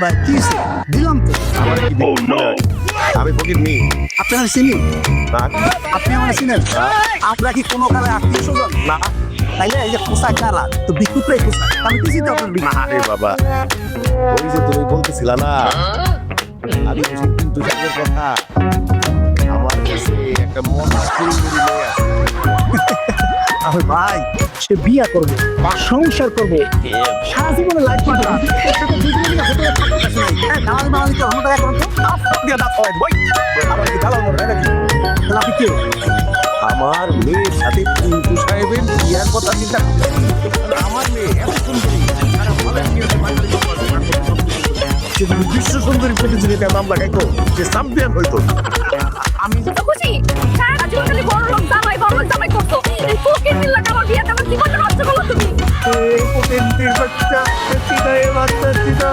ভাই কি দিলাম তো। আমার কি আমি ফকির নি আপনারা চিনি? না আপনি আমার চিনেন? আমরা কি কোনো কালে আত্মীয় স্বজন? না তাইলে এই যে পোশাক কারা তো বিকুটাই পোশাক আমি কি চিন্তা করবি? আরে বাবা ওই যে তুমি বলতেছিলা না আমি বলছি কিন্তু জানের কথা আমার কাছে একটা মহা সুন্দরী মেয়ে আছে আরে ভাই সে বিয়া করবে সংসার করবে সারা জীবনে লাইফ পার্টনার আপনি কি আমার মেয়ের সাথে পিন্টু সাহেবের বিয়ার কথা চিন্তা করতেছি। আমার মেয়ে এত সুন্দরী সারা ভলান্টিয়ারে বাঙালি সে যদি বিশ্ব সুন্দরী প্রতিযোগিতায় নাম লাগাইতো সে চ্যাম্পিয়ন হইতো আমি তো খুশি সারা জীবন খালি বড় লোক জামাই করতো এই ফকির মিল্লা আমার বিয়েতে আমার জীবনটা নষ্ট করলো তুমি এই পটেন্টির বাচ্চা পিতায়ে বাচ্চা পিতা